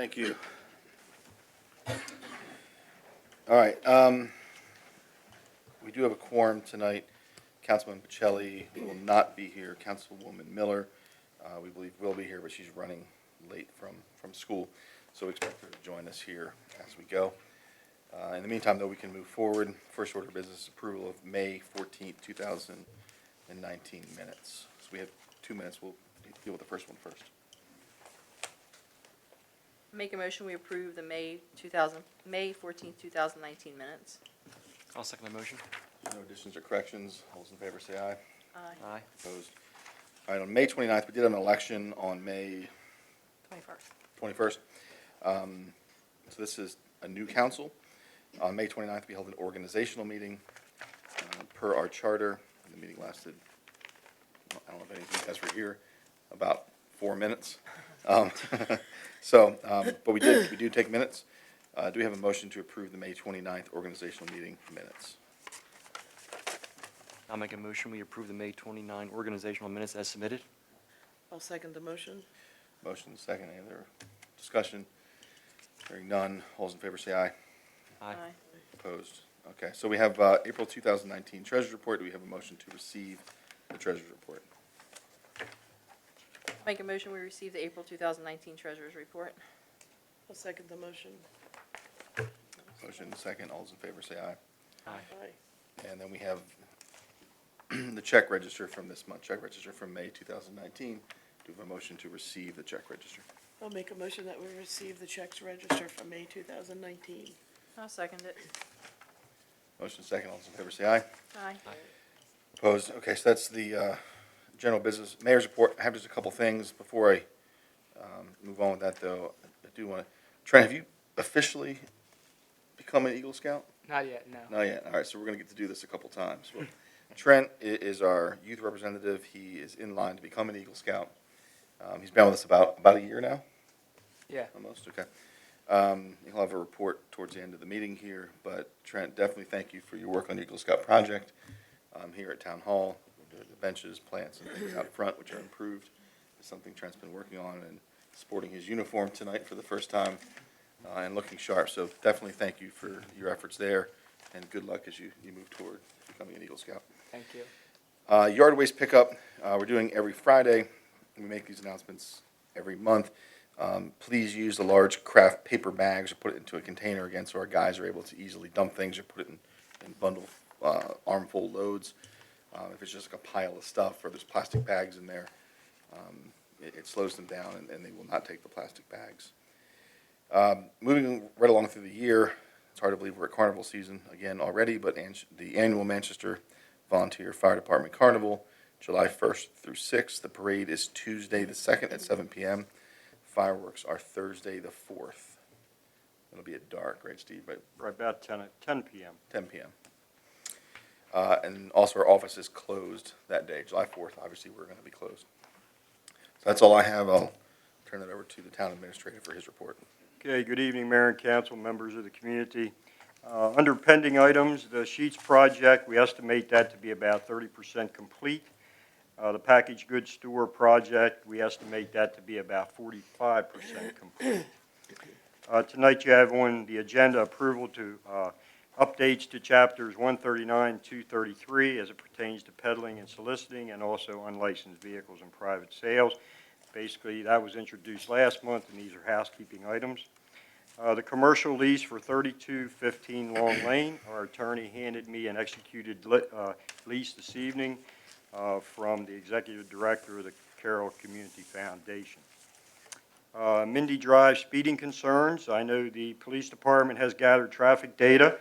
Thank you. All right. We do have a quorum tonight. Councilman Pacelli will not be here. Councilwoman Miller, we believe, will be here, but she's running late from school. So we expect her to join us here as we go. In the meantime, though, we can move forward. First order of business, approval of May 14th, 2019 minutes. So we have 2 minutes. We'll deal with the first one first. Make a motion, we approve the May 14th, 2019 minutes. I'll second the motion. No additions or corrections. All those in favor say aye. Aye. Aye. Opposed? All right, on May 29th, we did have an election on May 21st. So this is a new council. On May 29th, we held an organizational meeting per our charter. The meeting lasted, I don't know if any of you guys were here, about 4 minutes. But we do take minutes. Do we have a motion to approve the May 29th organizational meeting minutes? I'll make a motion. We approve the May 29 organizational minutes as submitted. I'll second the motion. Motion second. Any other discussion? Hearing none. All those in favor say aye. Aye. Opposed? Okay, so we have April 2019 Treasurer's Report. Do we have a motion to receive the Treasurer's Report? Make a motion, we receive the April 2019 Treasurer's Report. I'll second the motion. Motion second. All those in favor say aye. Aye. Aye. And then we have the check register from this month, check register from May 2019. Do we have a motion to receive the check register? I'll make a motion that we receive the checks registered for May 2019. I'll second it. Motion second. All those in favor say aye. Aye. Opposed? Okay, so that's the general business. Mayor's report. I have just a couple things before I move on with that, though. I do want to. Trent, have you officially become an Eagle Scout? Not yet, no. Not yet. All right, so we're going to get to do this a couple times. Well, Trent is our youth representative. He is in line to become an Eagle Scout. He's been with us about a year now. Yeah. Almost. Okay. He'll have a report towards the end of the meeting here. But Trent, definitely thank you for your work on the Eagle Scout project here at Town Hall. The benches, plants, and things out front, which are improved, is something Trent's been working on, and sporting his uniform tonight for the first time and looking sharp. So definitely thank you for your efforts there, and good luck as you move toward becoming an Eagle Scout. Thank you. Yard waste pickup, we're doing every Friday. We make these announcements every month. Please use the large craft paper bags or put it into a container again so our guys are able to easily dump things or put it in bundle armful loads. If it's just like a pile of stuff or there's plastic bags in there, it slows them down and they will not take the plastic bags. Moving right along through the year, it's hard to believe we're at carnival season again already, but the annual Manchester Volunteer Fire Department Carnival, July 1st through 6th. The parade is Tuesday the 2nd at 7 p.m. Fireworks are Thursday the 4th. It'll be at dark, right, Steve? Right about 10 p.m. 10 p.m. And also our office is closed that day, July 4th. Obviously, we're going to be closed. So that's all I have. I'll turn it over to the town administrator for his report. Okay, good evening, Mayor and Council, members of the community. Under pending items, the Sheets project, we estimate that to be about 30% complete. The packaged goods store project, we estimate that to be about 45% complete. Tonight you have on the agenda approval to updates to chapters 139, 233 as it pertains to peddling and soliciting and also unlicensed vehicles and private sales. Basically, that was introduced last month, and these are housekeeping items. The commercial lease for 3215 Long Lane, our attorney handed me an executed lease this evening from the executive director of the Carroll Community Foundation. Mindy Drive speeding concerns. I know the police department has gathered traffic data.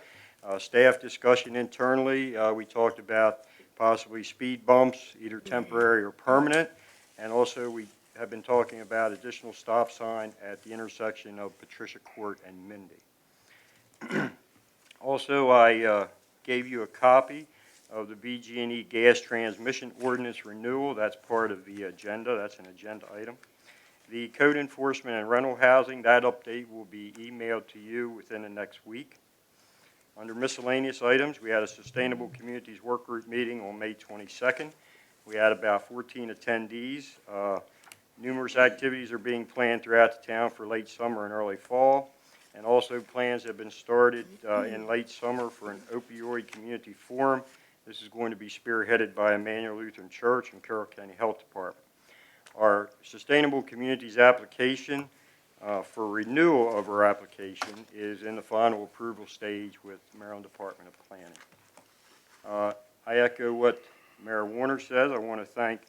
Staff discussion internally, we talked about possibly speed bumps, either temporary or permanent, and also we have been talking about additional stop sign at the intersection of Patricia Court and Mindy. Also, I gave you a copy of the BG&E gas transmission ordinance renewal. That's part of the agenda. That's an agenda item. The code enforcement and rental housing, that update will be emailed to you within the next week. Under miscellaneous items, we had a Sustainable Communities Work Group meeting on May 22nd. We had about 14 attendees. Numerous activities are being planned throughout the town for late summer and early fall, and also plans have been started in late summer for an opioid community forum. This is going to be spearheaded by Emmanuel Lutheran Church and Carroll County Health Department. Our Sustainable Communities application for renewal of our application is in the final approval stage with the Maryland Department of Planning. I echo what Mayor Warner says. I want to thank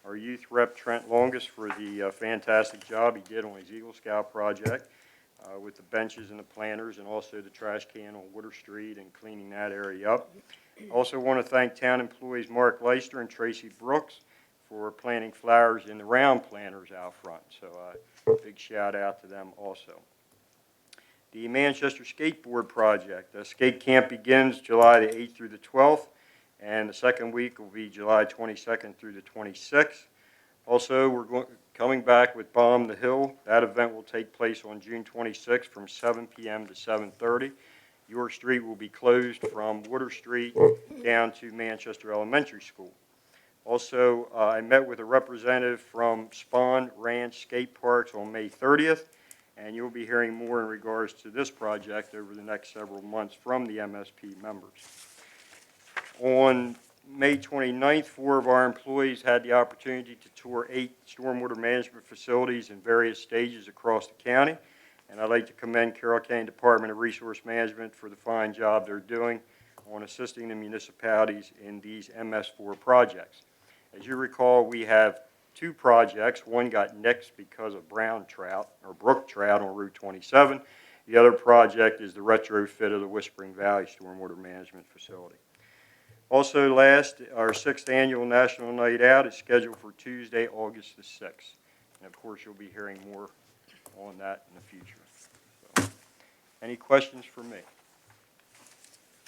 our youth rep Trent Longus for the fantastic job he did on his Eagle Scout project with the benches and the planters, and also the trash can on Water Street and cleaning that area up. Also want to thank town employees Mark Leister and Tracy Brooks for planting flowers in the round planters out front. So big shout out to them also. The Manchester Skateboard Project. The skate camp begins July the 8th through the 12th, and the second week will be July 22nd through the 26th. Also, we're coming back with Bomb the Hill. That event will take place on June 26th from 7 p.m. to 7:30. York Street will be closed from Water Street down to Manchester Elementary School. Also, I met with a representative from Spawn Ranch Skate Parks on May 30th, and you'll be hearing more in regards to this project over the next several months from the MSP members. On May 29th, 4 of our employees had the opportunity to tour 8 stormwater management facilities in various stages across the county, and I'd like to commend Carroll County Department of Resource Management for the fine job they're doing on assisting the municipalities in these MS4 projects. As you recall, we have 2 projects. One got nixed because of brown trout, or brook trout on Route 27. The other project is the retrofit of the Whispering Valley Stormwater Management Facility. Also last, our 6th annual National Night Out is scheduled for Tuesday, August the 6th. And of course, you'll be hearing more on that in the future. So, any questions for me?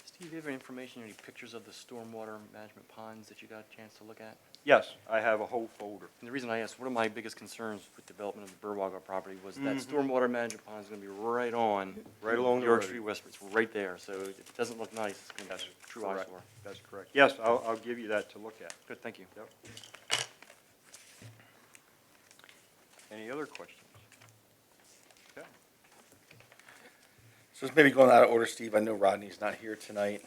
Steve, do you have any information, any pictures of the stormwater management ponds that you got a chance to look at? Yes, I have a whole folder. And the reason I asked, one of my biggest concerns with development of the Burwaga property was that stormwater management pond is going to be right on Right along the York road. Street West. It's right there, so if it doesn't look nice, it's going to be a true Correct. eyesore. That's correct. Yes, I'll give you that to look at. Good, thank you. Yep. Any other questions? Okay. So it's maybe going out of order, Steve. I know Rodney's not here tonight.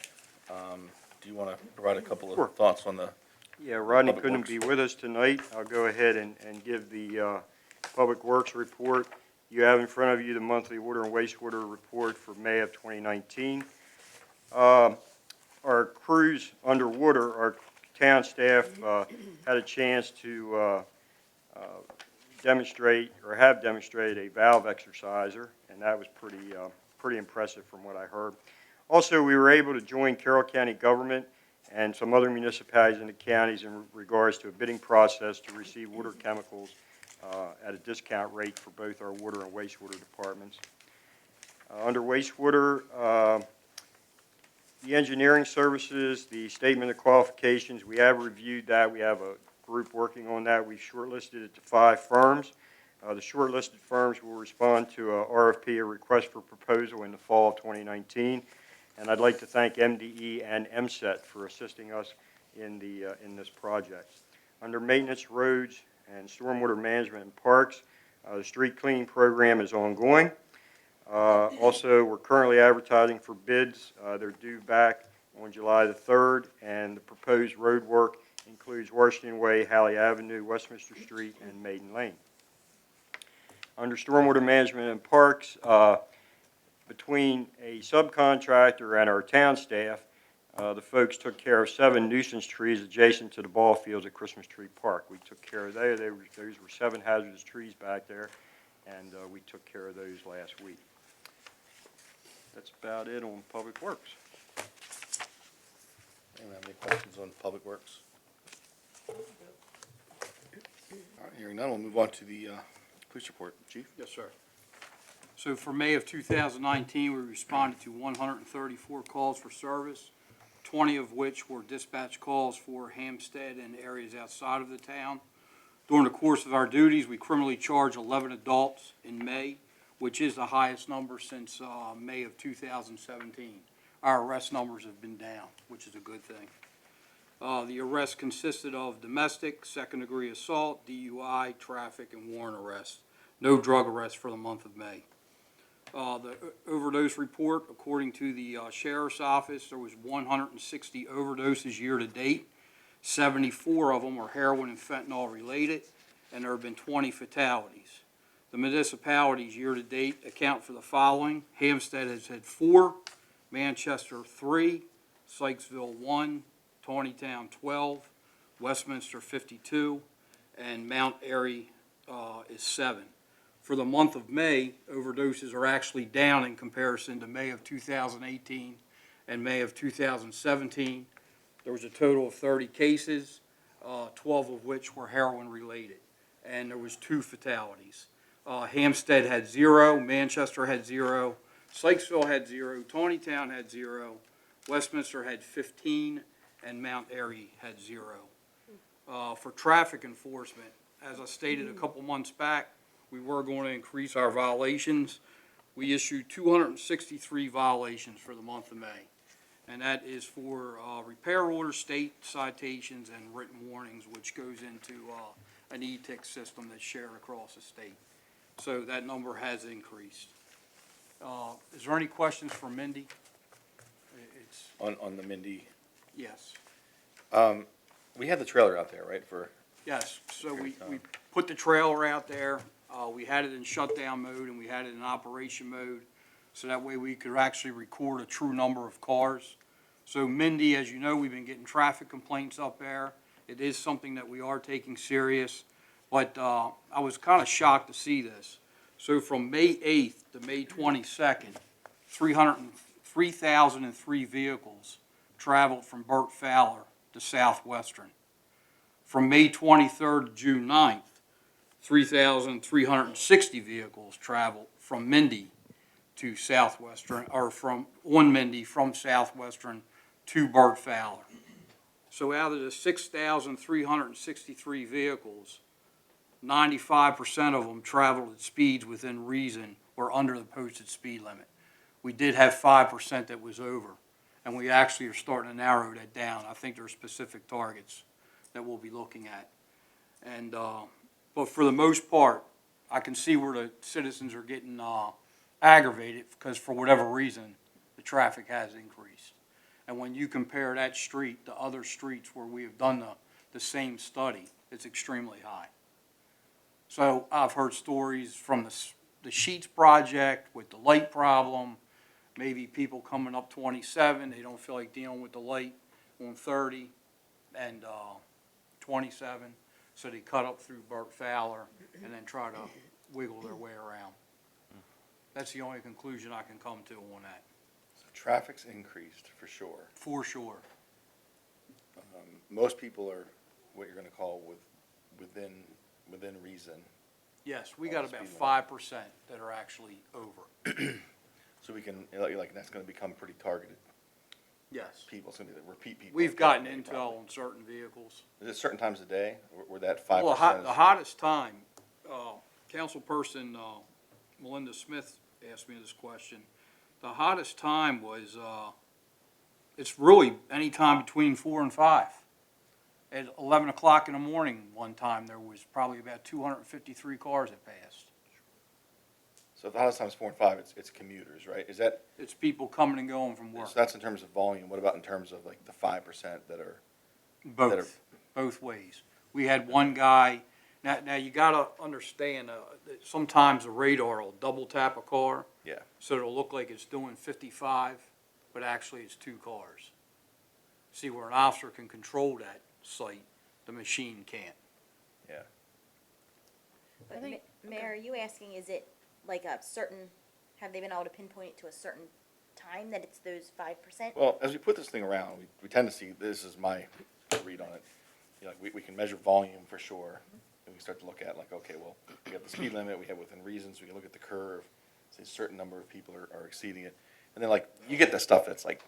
Do you want to provide a couple of Sure. thoughts on the? Yeah, Rodney Public couldn't Works. be with us tonight. I'll go ahead and give the Public Works report. You have in front of you the monthly water and wastewater report for May of 2019. Our crews underwater, our town staff had a chance to demonstrate, or have demonstrated, a valve exerciser, and that was pretty impressive from what I heard. Also, we were able to join Carroll County government and some other municipalities in the counties in regards to a bidding process to receive water chemicals at a discount rate for both our water and wastewater departments. Under wastewater, the engineering services, the statement of qualifications, we have reviewed that. We have a group working on that. We've shortlisted it to 5 firms. The shortlisted firms will respond to a RFP, a request for proposal, in the fall of 2019. And I'd like to thank MDE and MSET for assisting us in this project. Under maintenance, roads, and stormwater management and parks, the street cleaning program is ongoing. Also, we're currently advertising for bids. They're due back on July the 3rd, and the proposed road work includes Washington Way, Halley Avenue, Westminster Street, and Maiden Lane. Under stormwater management and parks, between a subcontractor and our town staff, the folks took care of 7 nuisance trees adjacent to the ball fields at Christmas Tree Park. We took care of those. Those were 7 hazardous trees back there, and we took care of those last week. That's about it on Public Works. Anyone have any questions on Public Works? All right, hearing none, we'll move on to the police report. Chief? Yes, sir. So for May of 2019, we responded to 134 calls for service, 20 of which were dispatch calls for Hampstead and areas outside of the town. During the course of our duties, we criminally charged 11 adults in May, which is the highest number since May of 2017. Our arrest numbers have been down, which is a good thing. The arrest consisted of domestic, second-degree assault, DUI, traffic, and warrant arrest. No drug arrest for the month of May. The overdose report, according to the sheriff's office, there was 160 overdoses year-to-date. 74 of them are heroin and fentanyl related, and there have been 20 fatalities. The municipalities year-to-date account for the following: Hampstead has had 4, Manchester 3, Sykesville 1, Tawnytown 12, Westminster 52, and Mount Airy is 7. For the month of May, overdoses are actually down in comparison to May of 2018 and May of 2017. There was a total of 30 cases, 12 of which were heroin related, and there was 2 fatalities. Hampstead had 0, Manchester had 0, Sykesville had 0, Tawnytown had 0, Westminster had 15, and Mount Airy had 0. For traffic enforcement, as I stated a couple months back, we were going to increase our violations. We issued 263 violations for the month of May, and that is for repair orders, state citations, and written warnings, which goes into an e-tick system that's shared across the state. So that number has increased. Is there any questions for Mindy? It's, On the Mindy, yes. we had the trailer out there, right, for, Yes, so we put the trailer out there, we had it in shutdown mode and we had it in operation mode, so that way we could actually record a true number of cars. So Mindy, as you know, we've been getting traffic complaints up there. It is something that we are taking serious, but I was kind of shocked to see this. So from May 8th to May 22nd, 3,003 vehicles traveled from Burt Fowler to Southwestern. From May 23rd to June 9th, 3,360 vehicles traveled from Mindy to Southwestern, or on Mindy from Southwestern to Burt Fowler. So out of the 6,363 vehicles, 95% of them traveled at speeds within reason or under the posted speed limit. We did have 5% that was over, and we actually are starting to narrow that down. I think there are specific targets that we'll be looking at. And, but for the most part, I can see where the citizens are getting aggravated because for whatever reason, the traffic has increased. And when you compare that street to other streets where we have done the same study, it's extremely high. So I've heard stories from the Sheets project with the light problem, maybe people coming up 27, they don't feel like dealing with the light on 30 and 27, so they cut up through Burt Fowler and then try to wiggle their way around. That's the only conclusion I can come to on that. so traffic's increased for sure. For sure. Most people are what you're gonna call within reason. Yes, we On got the about speed 5% that are actually over. So we can, that's gonna become pretty targeted Yes. people, it's gonna be the repeat people. We've gotten Probably. intel on certain vehicles. Is it certain times of day where that 5%? Well, the hottest time, Councilperson Melinda Smith asked me this question. The hottest time was, it's really any time between 4 and 5. At 11 o'clock in the morning one time, there was probably about 253 cars that passed. So the hottest times 4 and 5, it's commuters, right? Is that, It's people coming and going from work. so that's in terms of volume. What about in terms of like the 5% that are? that are- Both ways. We had one guy, now you gotta understand, that sometimes the radar will double tap a car. Yeah. So it'll look like it's doing 55, but actually it's 2 cars. See, where an officer can control that site, the machine can't. Yeah. I But think- Mayor, are you asking, is it like a certain, have they been able to pinpoint it to a certain time that it's those 5%? Well, as we put this thing around, we tend to see, this is my read on it, you know, we can measure volume for sure. And we can start to look at like, okay, well, we have the speed limit, we have within reasons, we can look at the curve, say a certain number of people are exceeding it. And then like, you get that stuff that's like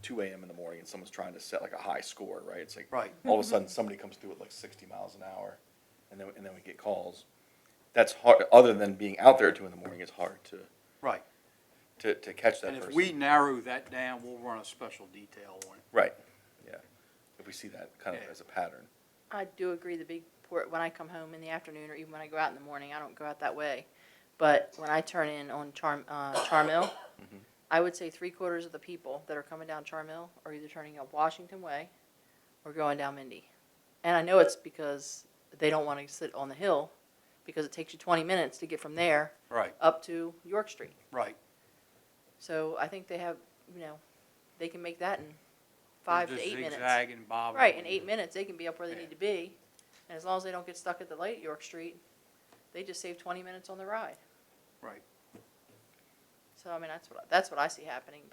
2 a.m. in the morning and someone's trying to set like a high score, right? It's like, Right. all of a sudden, somebody comes through at like 60 miles an hour, and then we get calls. That's hard, other than being out there at 2 in the morning, it's hard Right. to catch that And person. if we narrow that down, we'll run a special detail on it. Right, yeah. if we see that kind of Yeah. as a pattern. I do agree, the big port, when I come home in the afternoon, or even when I go out in the morning, I don't go out that way. But when I turn in on Charmill, I would say 3/4 of the people that are coming down Charmill are either turning up Washington Way or going down Mindy. And I know it's because they don't want to sit on the hill, because it takes you 20 minutes to get from there Right, up to York Street. right. So I think they have, they can make that in 5 to Just 8 minutes. zigzag and bob. Right, in 8 minutes, they can be up where they Yeah. need to be. And as long as they don't get stuck at the light at York Street, they just save 20 minutes on the ride. Right. So, I mean, that's what I see happening,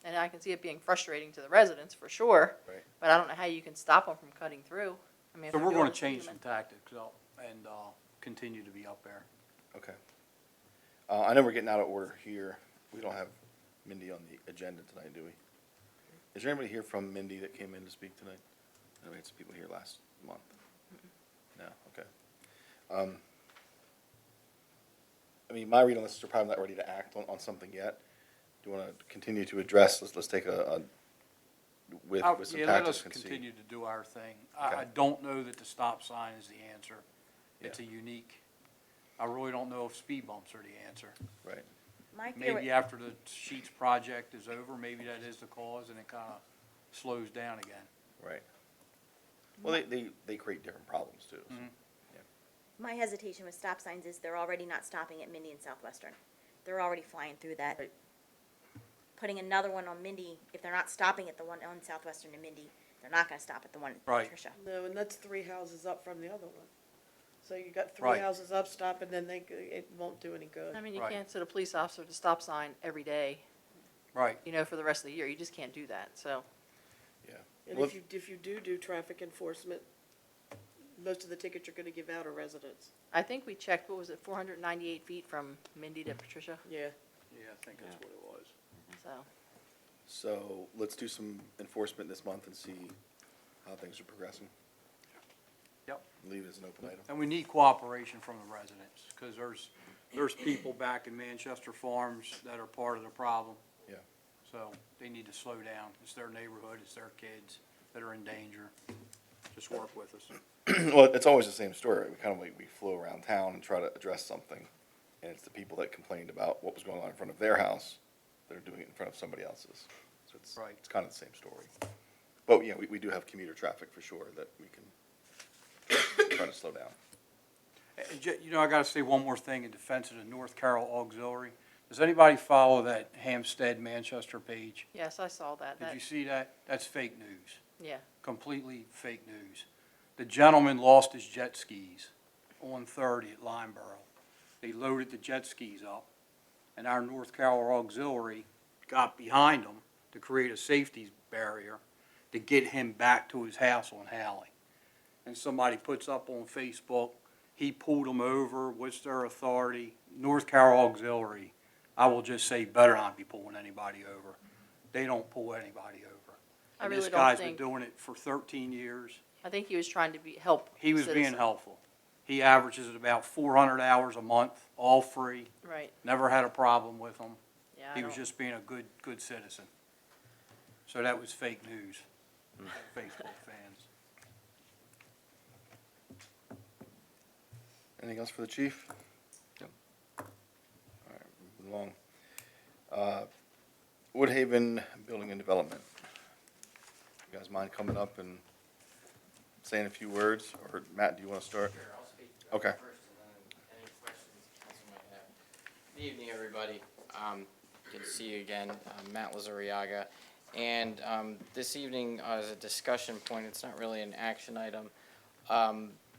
and I can see it being frustrating to the residents, for sure. Right. But I don't know how you can stop them from cutting through. I mean, if So they're we're doing gonna the speed change some limit. tactics and continue to be up there. Okay. I know we're getting out of order here. We don't have Mindy on the agenda tonight, do we? Is there anybody here from Mindy that came in to speak tonight? I know we had some people here last month. No, okay. I mean, my read on this is we're probably not ready to act on something yet. Do you want to continue to address, let's take with some Yeah, let us tactics and see. continue to do our thing. Okay. I don't know that the stop sign is the answer. It's a Yeah. unique, I really don't know if speed bumps are the answer. Right, My fear, Maybe after the Sheets project is over, maybe that is the cause and it kinda slows down again. right. Well, they create different problems too. so. Mhm. my hesitation with stop signs is they're already not stopping at Mindy and Southwestern. They're already flying through that. Right. Putting another one on Mindy, if they're not stopping at the one on Southwestern and Mindy, they're not gonna stop at the one at Right. Patricia. No, and that's 3 houses up from the other one. So you got 3 Right. houses up, stop, and then it won't do any good. I mean, you Right. can't set a police officer at the stop sign every day, Right, for the rest of the year. You just can't do that, so. Yeah. And Well, if you do traffic enforcement, most of the tickets you're gonna give out are residents. I think we checked, what was it, 498 feet from Mindy to Patricia, Yeah. yeah, I think that's what it was. so. So let's do some enforcement this month and see how things are progressing. Yep. Leave it as an open item. And we need cooperation from the residents, because there's people back in Manchester Farms that are part of the problem. Yeah. So they need to slow down. It's their neighborhood, it's their kids that are in danger. Just work with us. Well, it's always the same story. We kind of we flow around town and try to address something, and it's the people that complained about what was going on in front of their house that are doing it in front of somebody else's. So it's Right. it's kind of the same story. But yeah, we do have commuter traffic for sure that we can try to slow down. And I gotta say one more thing in defense of the North Carroll Auxiliary. Does anybody follow that Hampstead, Manchester page? Yes, I saw that. Did you see that? That's fake news. Yeah, Completely fake news. The gentleman lost his jet skis on 30 at Limeboro. They loaded the jet skis up, and our North Carroll Auxiliary got behind him to create a safety barrier to get him back to his house on Halley. And somebody puts up on Facebook, he pulled them over, what's their authority? North Carroll Auxiliary, I will just say, better not be pulling anybody over. They don't pull anybody over. I And really this don't guy's been think, doing it for 13 years. I think he was trying to help He was being citizens. helpful. He averages at about 400 hours a month, all free, Right, never had a problem with them. yeah, I He was don't- just being a good citizen. So that was fake news, Facebook fans. Anything else for the chief? No. All right, moving along. Woodhaven Building and Development. You guys mind coming up and saying a few words? Or Matt, do you want to start? Sure, I'll speak Okay. first, and then any questions council might have. Good evening, everybody. Good to see you again. I'm Matt Lazariaga. And this evening, as a discussion point, it's not really an action item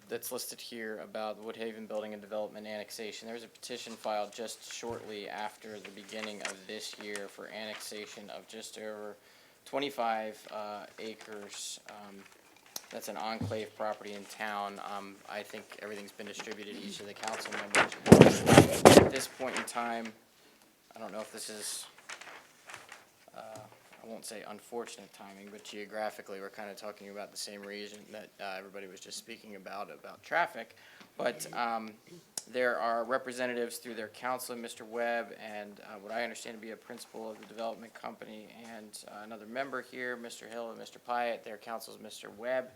that's listed here about the Woodhaven Building and Development annexation. There's a petition filed just shortly after the beginning of this year for annexation of just over 25 acres. That's an enclave property in town. I think everything's been distributed to each of the council members. At this point in time, I don't know if this is I won't say unfortunate timing, but geographically, we're kind of talking about the same region that everybody was just speaking about traffic. But there are representatives through their council, Mr. Webb, and what I understand to be a principal of the development company, and another member here, Mr. Hill and Mr. Pyatt. Their council is Mr. Webb.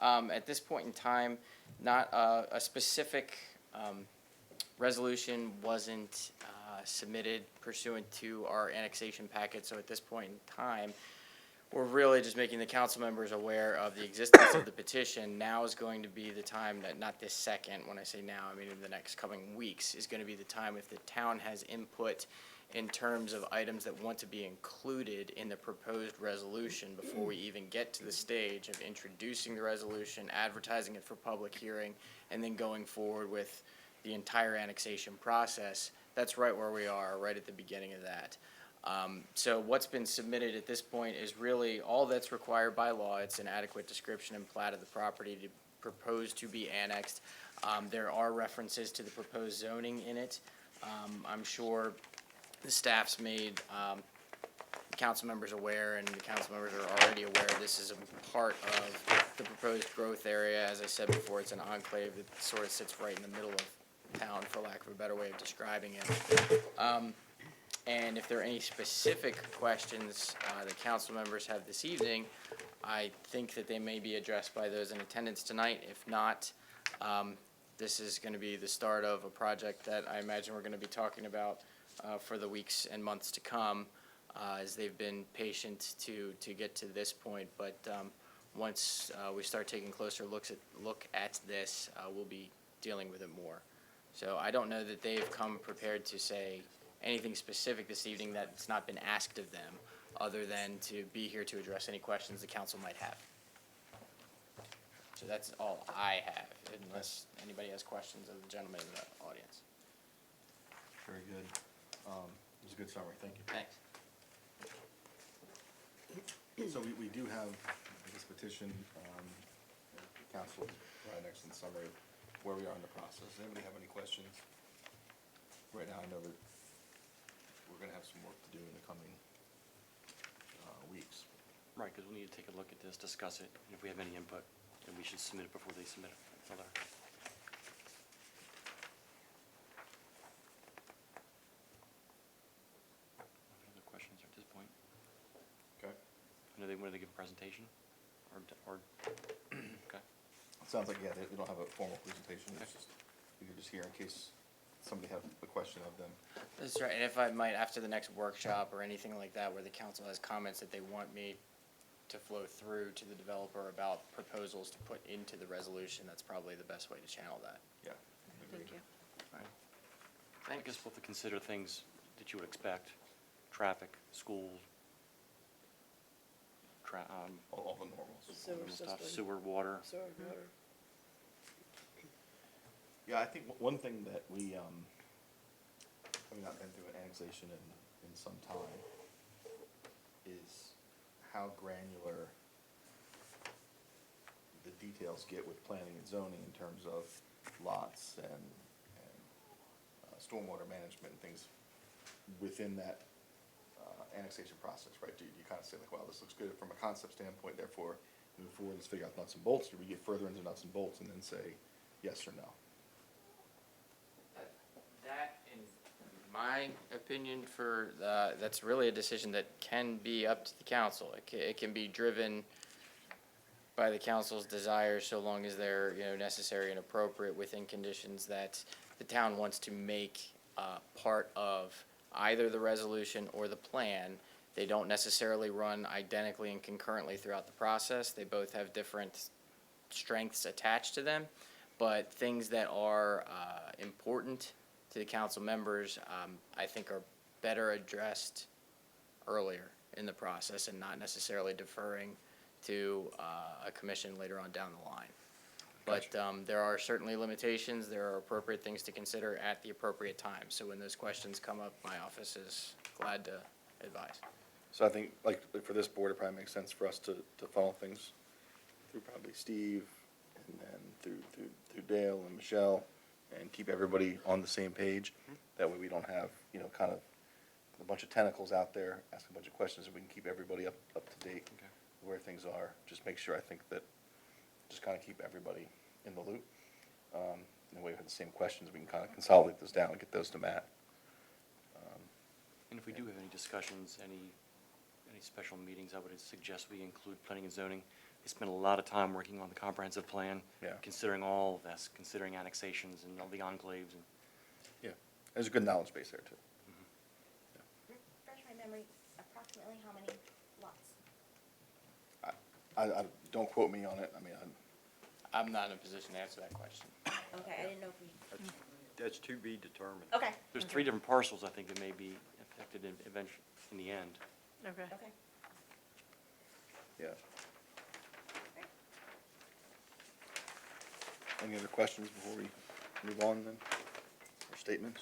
At this point in time, not a specific resolution wasn't submitted pursuant to our annexation packet, so at this point in time, we're really just making the council members aware of the existence of the petition. Now is going to be the time that, not this second, when I say now, I mean in the next coming weeks, is going to be the time if the town has input in terms of items that want to be included in the proposed resolution before we even get to the stage of introducing the resolution, advertising it for public hearing, and then going forward with the entire annexation process. That's right where we are, right at the beginning of that. So what's been submitted at this point is really all that's required by law. It's an adequate description and plat of the property to propose to be annexed. There are references to the proposed zoning in it. I'm sure the staff's made the council members aware, and the council members are already aware this is a part of the proposed growth area. As I said before, it's an enclave that sort of sits right in the middle of town, for lack of a better way of describing it. And if there are any specific questions the council members have this evening, I think that they may be addressed by those in attendance tonight. If not, this is going to be the start of a project that I imagine we're going to be talking about for the weeks and months to come, as they've been patient to get to this point. But once we start taking closer look at this, we'll be dealing with it more. So I don't know that they've come prepared to say anything specific this evening that's not been asked of them, other than to be here to address any questions the council might have. So that's all I have, unless anybody has questions of the gentleman in the audience. Very good. It was a good summary, thank you. Thanks. So we do have this petition, council provide an excellent summary of where we are in the process. Does anybody have any questions? Right now, I know that we're gonna have some work to do in the coming weeks. Right, because we need to take a look at this, discuss it, and if we have any input, then we should submit it before they submit it. Any other questions at this point? Okay. I know they wanted to give a presentation, or, okay. It sounds like, yeah, they don't have a formal presentation, it's just, we could just hear in case somebody has a question of them. That's right, and if I might, after the next workshop or anything like that, where the council has comments that they want me to flow through to the developer about proposals to put into the resolution, that's probably the best way to channel that. Yeah. Thank you. I guess we'll have to consider things that you would expect, traffic, schools, All the normals. Sewer stuff, system. sewer, water. Sewer, water. Yeah, I think one thing that we, having not been through an annexation in some time, is how granular the details get with planning and zoning in terms of lots and stormwater management and things within that annexation process, right? Do you kind of say like, wow, this looks good from a concept standpoint, therefore move forward, let's figure out nuts and bolts, or we get further into nuts and bolts and then say yes or no? That, in my opinion, that's really a decision that can be up to the council. It can be driven by the council's desires, so long as they're, necessary and appropriate within conditions that the town wants to make part of either the resolution or the plan. They don't necessarily run identically and concurrently throughout the process. They both have different strengths attached to them, but things that are important to the council members, I think are better addressed earlier in the process and not necessarily deferring to a commission later on down the line. But there are certainly limitations. There are appropriate things to consider at the appropriate time. So when those questions come up, my office is glad to advise. So I think, like for this board, it probably makes sense for us to funnel things through probably Steve, and then through Dale and Michelle, and keep everybody on the same page. That way we don't have, kind of bunch of tentacles out there, asking a bunch of questions, and we can keep everybody up to date Okay. where things are. Just make sure, I think that, just kind of keep everybody in the loop. And we have the same questions, we can kind of consolidate those down and get those to Matt. And if we do have any discussions, any special meetings, I would suggest we include planning and zoning. They spend a lot of time working on the comprehensive plan, Yeah. considering all of this, considering annexations and all the enclaves. And There's a good knowledge base there, too. Refresh my memory, approximately how many lots? I don't quote me on it, I mean, I'm not in a position to answer that question. Okay, I didn't know if we, That's to be determined. okay, there's 3 different parcels, I think, that may be affected in the end. Okay. okay. yeah. Any other questions before we move on then, or statements?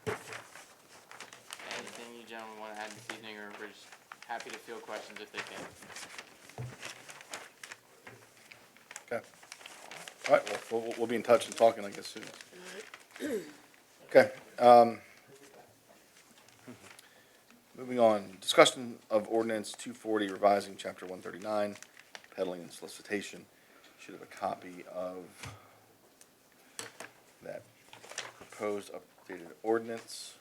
Anything you gentlemen want to add this evening, or we're just happy to field questions if they can? Okay. All right, well, we'll be in touch and talking, I guess, soon. Okay. Moving on, discussion of ordinance 240 revising chapter 139, peddling and solicitation. Should have a copy of that proposed updated ordinance,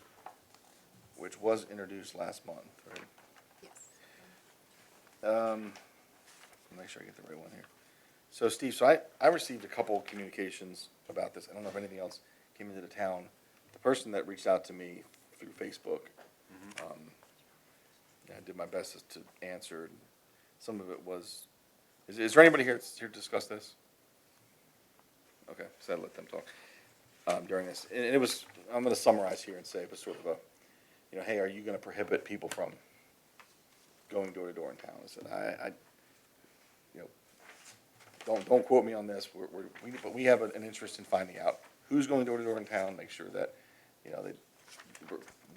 which was introduced last month, right? Yes. Make sure I get the right one here. So Steve, so I received a couple of communications about this. I don't know if anything else came into the town. The person that reached out to me through Facebook, I did my best to answer. Some of it was, is there anybody here to discuss this? Okay, so I'd let them talk during this. And it was, I'm going to summarize here and say it was sort of a, hey, are you going to prohibit people from going door to door in town? I said, don't quote me on this. But we have an interest in finding out who's going door to door in town. Make sure that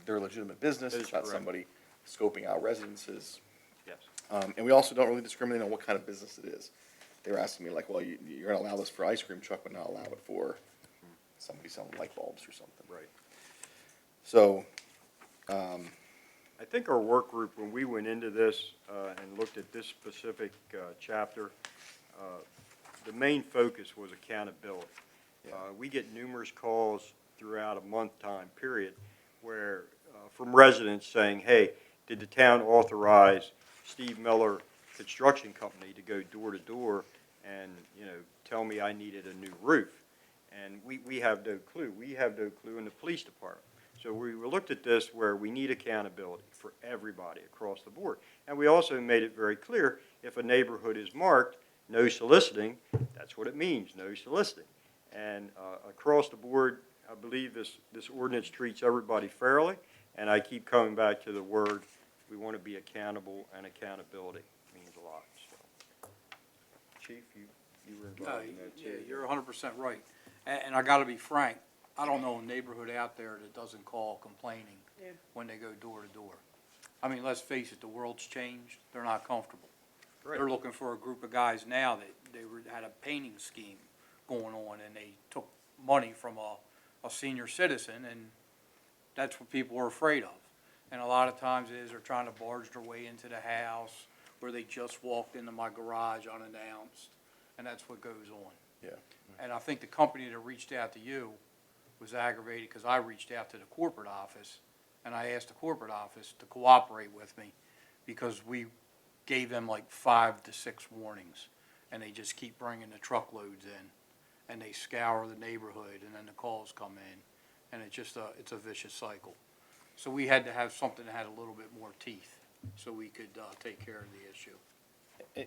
they're a legitimate business. That is It's not correct. somebody scoping out residences. Yes. And we also don't really discriminate on what kind of business it is. They were asking me like, well, you're going to allow this for ice cream truck, but not allow it for somebody selling light bulbs or something. Right. So, I think our work group, when we went into this and looked at this specific chapter, the main focus was accountability. We get numerous calls throughout a month time period where, from residents saying, hey, did the town authorize Steve Miller Construction Company to go door to door and, tell me I needed a new roof? And we have no clue. We have no clue in the police department. So we looked at this where we need accountability for everybody across the board. And we also made it very clear, if a neighborhood is marked, no soliciting, that's what it means, no soliciting. And across the board, I believe this ordinance treats everybody fairly, and I keep coming back to the word, we want to be accountable, and accountability means a lot. So, Chief, you were involved in that too. Yeah, you're 100% right. And I gotta be frank, I don't know a neighborhood out there that doesn't call complaining Yeah. when they go door to door. I mean, let's face it, the world's changed. They're not comfortable. Right. They're looking for a group of guys now that had a painting scheme going on, and they took money from a senior citizen, and that's what people are afraid of. And a lot of times it is they're trying to barge their way into the house, where they just walked into my garage unannounced, and that's what goes on. yeah. And I think the company that reached out to you was aggravated because I reached out to the corporate office, and I asked the corporate office to cooperate with me because we gave them like 5 to 6 warnings, and they just keep bringing the truckloads in, and they scour the neighborhood, and then the calls come in, and it's a vicious cycle. So we had to have something that had a little bit more teeth so we could take care of the issue.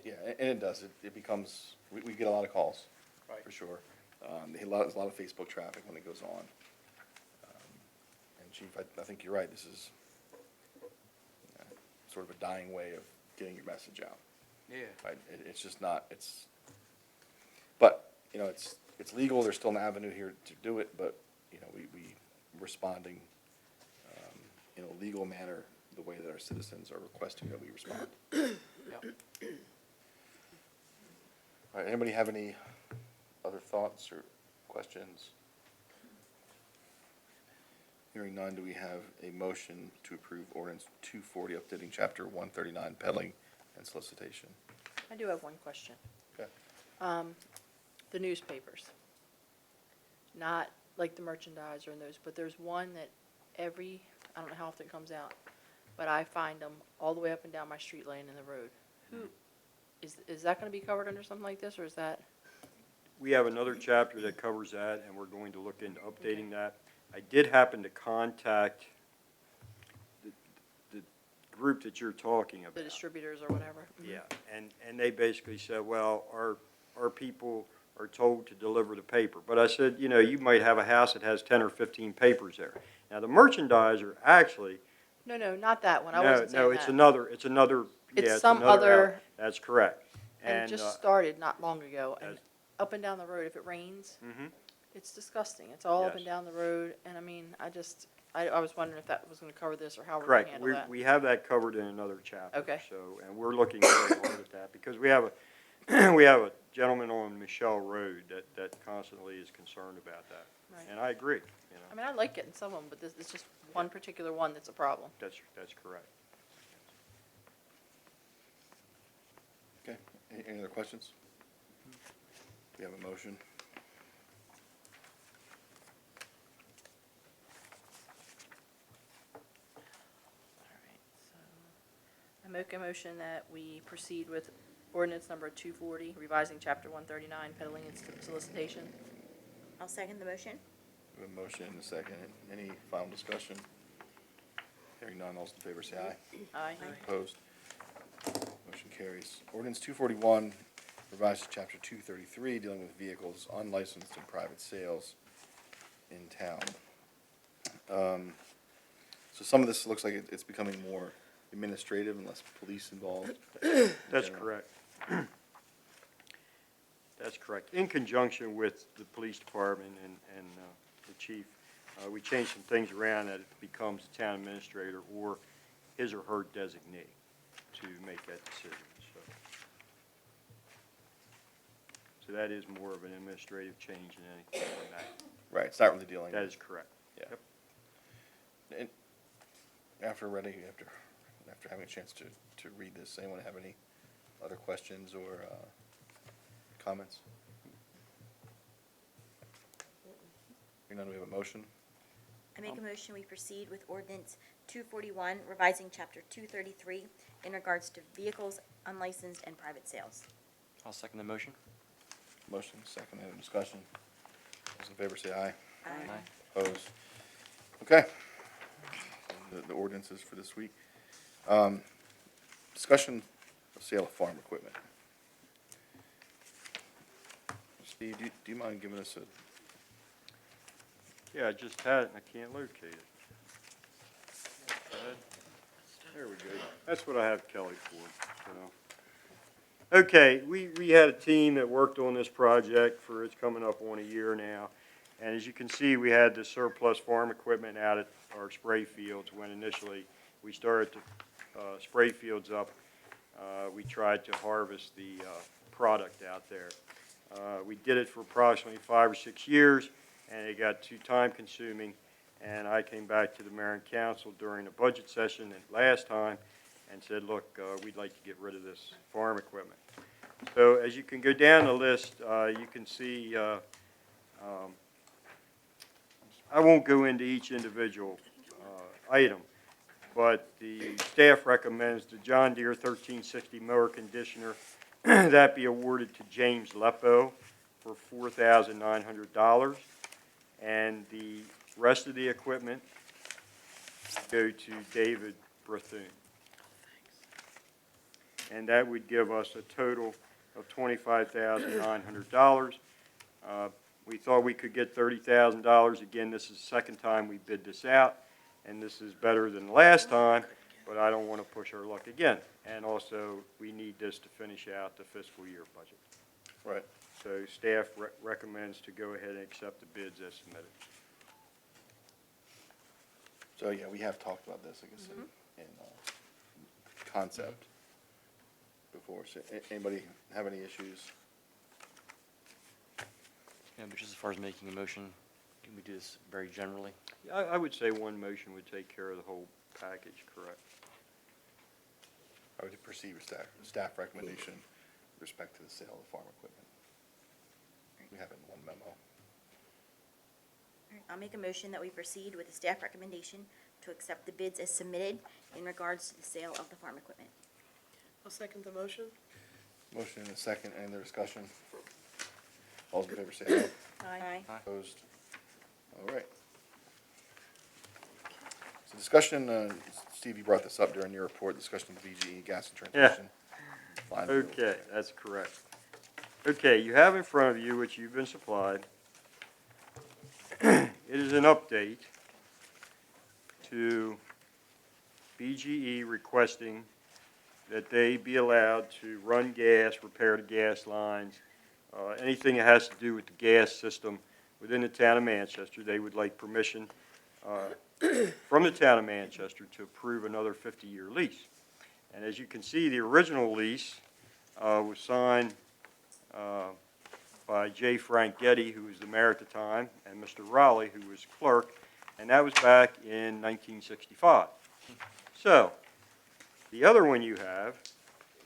Yeah, and it does. It becomes, we get a lot of calls, Right. for sure. There's a lot of Facebook traffic when it goes on. And Chief, I think you're right. This is sort of a dying way of getting your message out. Yeah. Right? It's just not, but, it's legal. There's still an avenue here to do it, but, we responding in a legal manner, the way that our citizens are requesting that we respond. Yep. All right, anybody have any other thoughts or questions? Hearing none, do we have a motion to approve ordinance 240, updating chapter 139, peddling and solicitation? I do have one question. Okay. The newspapers, not like the merchandiser and those, but there's one that I don't know how often it comes out, but I find them all the way up and down my street laying in the road. Is that gonna be covered under something like this, or is that? We have another chapter that covers that, and we're going to look into updating that. I did happen to contact the group that you're talking about. The distributors or whatever? Yeah, and they basically said, well, our people are told to deliver the paper. But I said, you know, you might have a house that has 10 or 15 papers there. Now, the merchandiser actually. No, not that one. I wasn't saying No, that. it's another, It's yeah, it's some another other- out- That's correct. And it just started not long ago, and as- up and down the road, if it rains, Mhm. it's disgusting. It's all up and Yes. down the road, and I mean, I was wondering if that was gonna cover this, or how we're gonna Correct. handle that. We have that covered in another chapter. Okay. So, and we're looking very hard at that, because we have a, we have a gentleman on Michelle Road that constantly is concerned about that. Right. And I agree, you I know, mean, I like getting some of them, but this is just one particular one that's a problem. that's correct. Okay, any other questions? We have a motion. Alright, so I make a motion that we proceed with ordinance number 240, revising chapter 139, peddling and solicitation. I'll second the motion. We have a motion and a second. Any final discussion? Hearing none, all those in favor say aye. Aye. Opposed? Motion carries. Ordinance 241 revises chapter 233, dealing with vehicles unlicensed and private sales in town. So some of this looks like it's becoming more administrative and less police involved. That's correct. That's correct. In conjunction with the police department and the chief, we changed some things around that it becomes the town administrator or his or her designee to make that decision, so. So that is more of an administrative change than anything like that. Right, it's not really dealing. That is correct. Yeah. Yep. And after having a chance to read this, anyone have any other questions or comments? Hearing none, we have a motion. I make a motion we proceed with ordinance 241, revising chapter 233 in regards to vehicles unlicensed and private sales. I'll second the motion. Motion, second, any discussion? Those in favor say aye. Aye. Opposed? Okay. The ordinances for this week. Discussion of sale of farm equipment. Steve, do you mind giving us a, Yeah, I just had it and I can't locate it. There we go. That's what I have Kelly for, so. Okay, we had a team that worked on this project for, it's coming up on a year now. And as you can see, we had the surplus farm equipment out at our spray fields when initially we started to spray fields up. We tried to harvest the product out there. We did it for approximately 5 or 6 years, and it got too time consuming. And I came back to the mayor and council during the budget session last time and said, look, we'd like to get rid of this farm equipment. So as you can go down the list, you can see, I won't go into each individual item, but the staff recommends the John Deere 1360 mower conditioner that be awarded to James Lepo for $4,900, and the rest of the equipment go to David Bethune. And that would give us a total of $25,900. We thought we could get $30,000. Again, this is the second time we bid this out, and this is better than last time, but I don't want to push our luck again. And also, we need this to finish out the fiscal year budget. right, So staff recommends to go ahead and accept the bids as submitted. so yeah, we have talked about this, I guess, in concept before. So anybody have any issues? Yeah, but just as far as making a motion, can we do this very generally? I would say one motion would take care of the whole package, correct? I would proceed with staff recommendation with respect to the sale of farm equipment. We have it in one memo. All right, I'll make a motion that we proceed with the staff recommendation to accept the bids as submitted in regards to the sale of the farm equipment. I'll second the motion. Motion and a second, any other discussion? All those in favor say aye. Aye. Opposed? All right. So discussion, Steve, you brought this up during your report, discussion of VGE gas and transmission. Line fuel. Okay, that's correct. Okay, you have in front of you, which you've been supplied, it is an update to BGE requesting that they be allowed to run gas, repair the gas lines, anything that has to do with the gas system within the town of Manchester. They would like permission from the town of Manchester to approve another 50-year lease. And as you can see, the original lease was signed by J. Frank Getty, who was the mayor at the time, and Mr. Raleigh, who was clerk, and that was back in 1965. So, the other one you have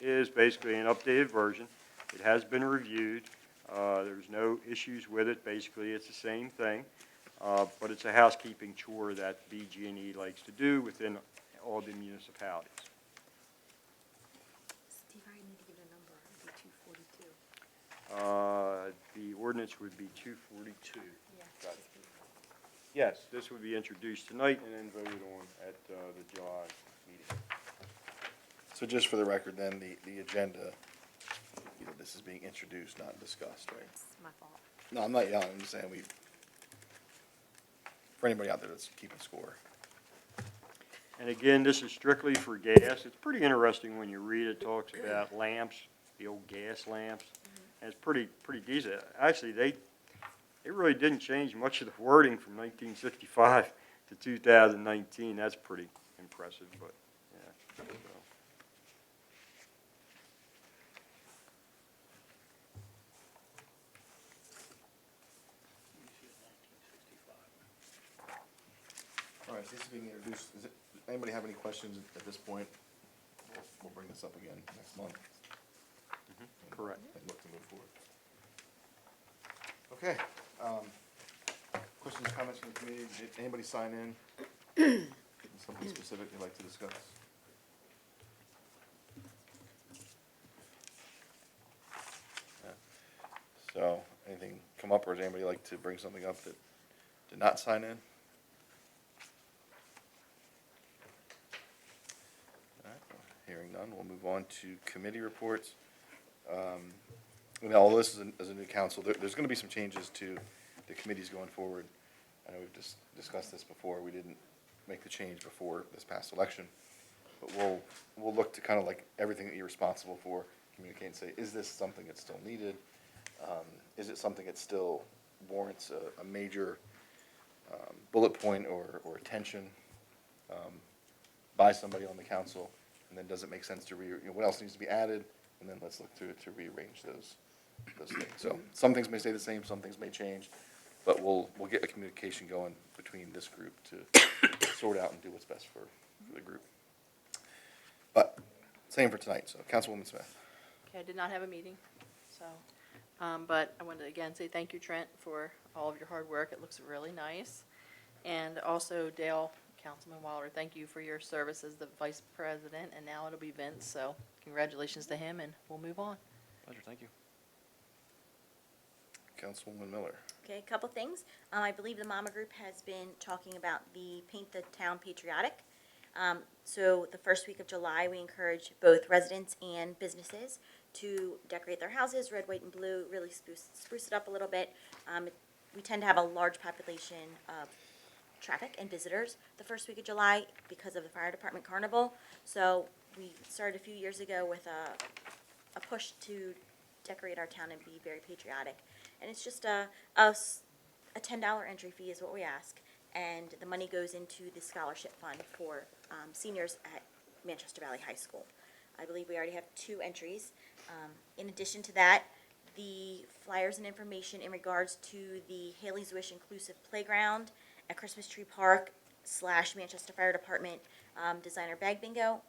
is basically an updated version. It has been reviewed. There's no issues with it. Basically, it's the same thing, but it's a housekeeping chore that BG&E likes to do within all the municipalities. Steve, I need to give it a number. It'd be 242. The ordinance would be 242. Got it. Yes, this would be introduced tonight and then voted on at the July meeting. So just for the record then, the agenda, this is being introduced, not discussed, right? It's my fault. No, I'm not yelling, I'm just saying for anybody out there that's keeping score. And again, this is strictly for gas. It's pretty interesting when you read it. Talks about lamps, the old gas lamps, and it's pretty decent. Actually, they really didn't change much of the wording from 1965 to 2019. That's pretty impressive, but yeah. So. All right, so this is being introduced. Anybody have any questions at this point? We'll bring this up again next month. Correct. And look to move forward. Okay. Questions, comments from the community? Did anybody sign in? Something specific you'd like to discuss? Yeah. So, anything come up, or does anybody like to bring something up that did not sign in? Hearing none, we'll move on to committee reports. All this is a new council. There's going to be some changes to the committees going forward. I know we've just discussed this before. We didn't make the change before this past election, but we'll look to kind of like everything that you're responsible for, communicate and say, is this something that's still needed? Is it something that still warrants a major bullet point or attention by somebody on the council? And then does it make sense to what else needs to be added? And then let's look to rearrange those things. So some things may stay the same, some things may change, but we'll get a communication going between this group to sort out and do what's best for the group. But same for tonight. So Councilwoman Smith. Okay, I did not have a meeting, so, but I wanted to again say thank you, Trent, for all of your hard work. It looks really nice. And also Dale, Councilman Wilder, thank you for your service as the vice president, and now it'll be Vince, so congratulations to him, and we'll move on. Pleasure, thank you. Councilwoman Miller. Okay, a couple things. I believe the Mama Group has been talking about the Paint the Town Patriotic. So the first week of July, we encourage both residents and businesses to decorate their houses, red, white, and blue, really spruce it up a little bit. We tend to have a large population of traffic and visitors the first week of July because of the fire department carnival. So we started a few years ago with a push to decorate our town and be very patriotic. And it's just a $10 entry fee is what we ask. And the money goes into the scholarship fund for seniors at Manchester Valley High School. I believe we already have 2 entries. In addition to that, the flyers and information in regards to the Haley's Wish Inclusive Playground at Christmas Tree Park / Manchester Fire Department designer bag bingo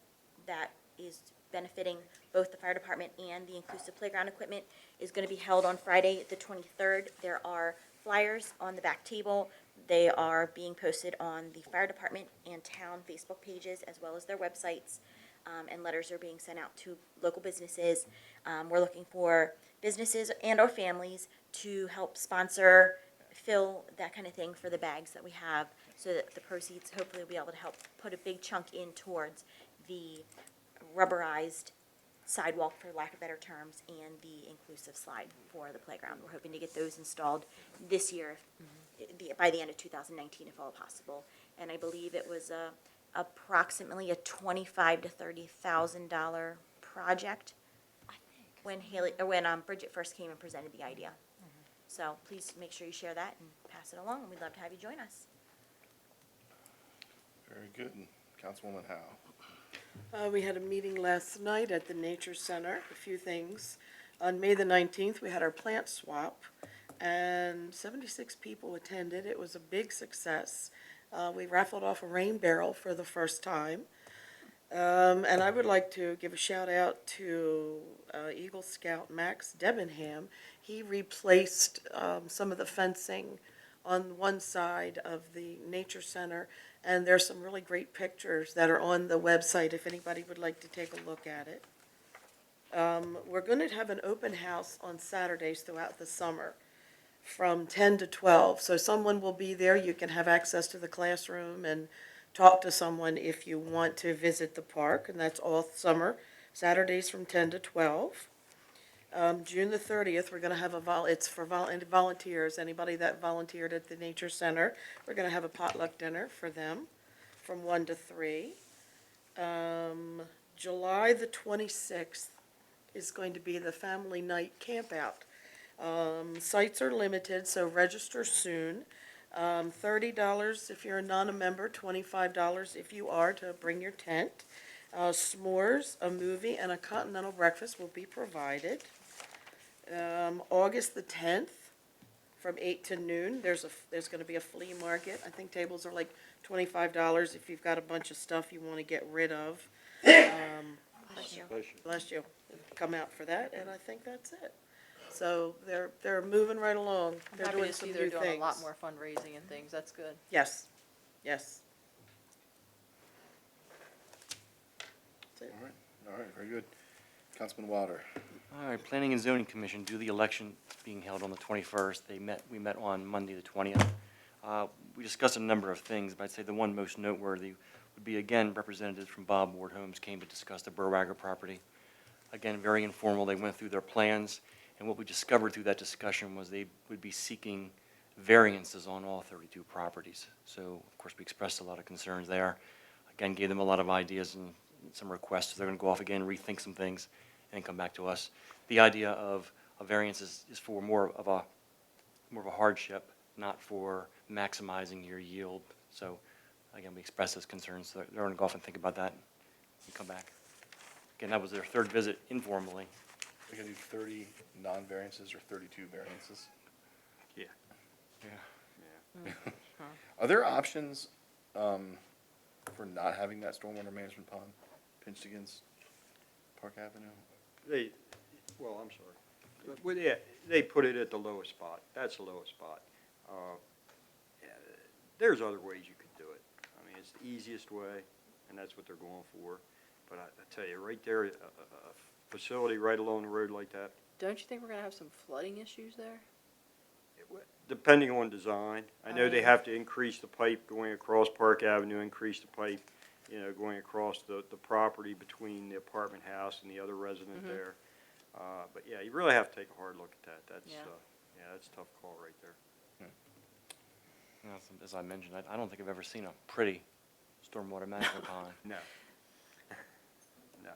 that is benefiting both the fire department and the inclusive playground equipment is going to be held on Friday, the 23rd. There are flyers on the back table. They are being posted on the fire department and town Facebook pages as well as their websites, and letters are being sent out to local businesses. We're looking for businesses and or families to help sponsor, fill that kind of thing for the bags that we have, so that the proceeds hopefully will be able to help put a big chunk in towards the rubberized sidewalk, for lack of better terms, and the inclusive slide for the playground. We're hoping to get those installed this year, by the end of 2019, if all possible. And I believe it was approximately a $25,000 to $30,000 project when Bridget first came and presented the idea. So please make sure you share that and pass it along, and we'd love to have you join us. Very good. Councilwoman Howe. We had a meeting last night at the Nature Center, a few things. On May the 19th, we had our plant swap, and 76 people attended. It was a big success. We raffled off a rain barrel for the first time. And I would like to give a shout out to Eagle Scout Max Debenham. He replaced some of the fencing on one side of the Nature Center, and there's some really great pictures that are on the website if anybody would like to take a look at it. We're going to have an open house on Saturdays throughout the summer from 10 to 12. So someone will be there. You can have access to the classroom and talk to someone if you want to visit the park, and that's all summer, Saturdays from 10 to 12. June the 30th, we're going to have it's for volunteers, anybody that volunteered at the Nature Center. We're going to have a potluck dinner for them from 1 to 3. July the 26th is going to be the family night camp out. Sites are limited, so register soon. $30 if you're not a member, $25 if you are, to bring your tent. S'mores, a movie, and a continental breakfast will be provided. August the 10th, from 8 to noon, there's going to be a flea market. I think tables are like $25 if you've got a bunch of stuff you want to get rid of. Bless you. Bless you. Come out for that, and I think that's it. So they're moving right along. I'm They're happy doing to some see new they're doing a lot things. more fundraising and things. That's good. Yes, yes. That's it. All right, very good. Councilman Wilder. All right, Planning and Zoning Commission, due to the election being held on the 21st, we met on Monday, the 20th. We discussed a number of things, but I'd say the one most noteworthy would be, again, representatives from Bob Ward Homes came to discuss the Burwager property. Again, very informal. They went through their plans, and what we discovered through that discussion was they would be seeking variances on all 32 properties. So, of course, we expressed a lot of concerns there. Again, gave them a lot of ideas and some requests. They're going to go off again, rethink some things, and then come back to us. The idea of a variance is for more of a hardship, not for maximizing your yield. So, again, we expressed those concerns. So they're going to go off and think about that and come back. Again, that was their third visit informally. We're going to do 30 non-variances or 32 variances. Yeah. Yeah. Are there options for not having that stormwater management pond pinched against Park Avenue? I'm sorry. Well, yeah, they put it at the lowest spot. That's the lowest spot. Yeah, there's other ways you could do it. I mean, it's the easiest way, and that's what they're going for. But I tell you, right there, a facility right along the road like that, Don't you think we're going to have some flooding issues there? depending on design, I know they have to increase the pipe going across Park Avenue, increase the pipe, going across the property between the apartment house and the other resident there. But yeah, you really have to take a hard look at that. That's, Yeah. that's a tough call right there. You know, as I mentioned, I don't think I've ever seen a pretty stormwater management pond. No. No.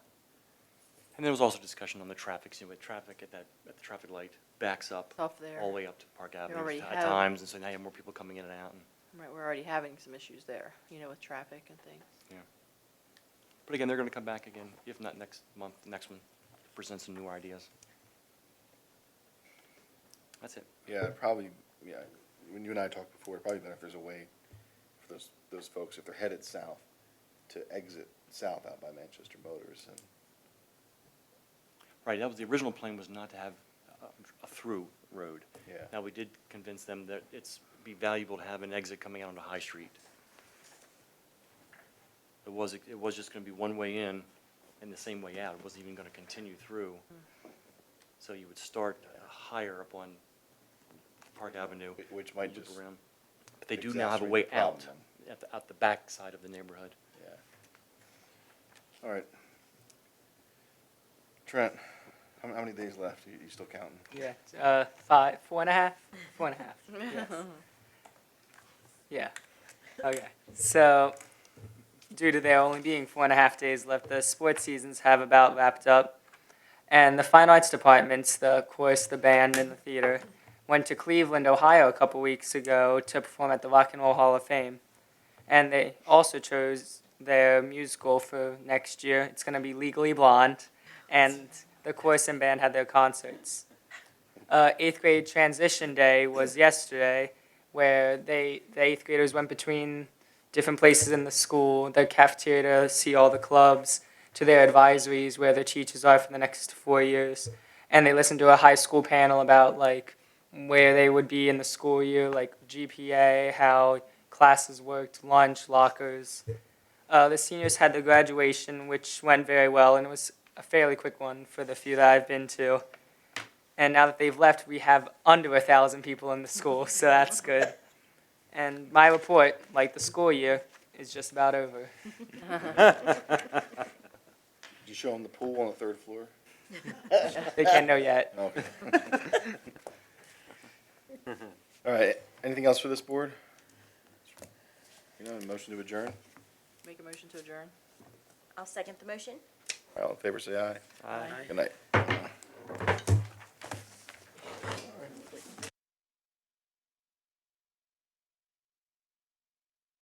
And there was also discussion on the traffic, with traffic at the traffic light backs up Tough there. all the way up to Park Avenue already at have- times, and so now you have more people coming in and out. Right, we're already having some issues there, with traffic and things. But again, they're going to come back again, if not next month, next one, to present some new ideas. That's it. Yeah, probably, when you and I talked before, it'd probably better if there's a way for those folks, if they're headed south, to exit south out by Manchester Motors. And Right, that was, the original plan was not to have a through road. yeah, Now, we did convince them that be valuable to have an exit coming out onto High Street. It was just gonna be one way in and the same way out. It wasn't even gonna continue through. So you would start higher up on Park Avenue. which might loop just, around. But they do now have a way exacerbate the out, problem at the back side of the neighborhood. yeah. All right. Trent, how many days left? You still counting? Yeah, 4.5? 4.5, yes. Yeah, okay. So, due to there only being 4.5 days left, the sports seasons have about wrapped up. And the fine arts departments, the chorus, the band, and the theater, went to Cleveland, Ohio a couple weeks ago to perform at the Rock and Roll Hall of Fame. And they also chose their musical for next year. It's going to be Legally Blonde. And the chorus and band had their concerts. 8th grade transition day was yesterday, where the 8th graders went between different places in the school, their cafeteria to see all the clubs, to their advisories where their teachers are for the next 4 years. And they listened to a high school panel about like where they would be in the school year, like GPA, how classes worked, lunch, lockers. The seniors had the graduation, which went very well, and it was a fairly quick one for the few that I've been to. And now that they've left, we have under 1,000 people in the school, so that's good. And my report, like the school year, is just about over. Did you show them the pool on the 3rd floor? They can't know yet. Okay. All right, anything else for this board? A motion to adjourn? Make a motion to adjourn? I'll second the motion. All in favor, say aye. Aye. Good night.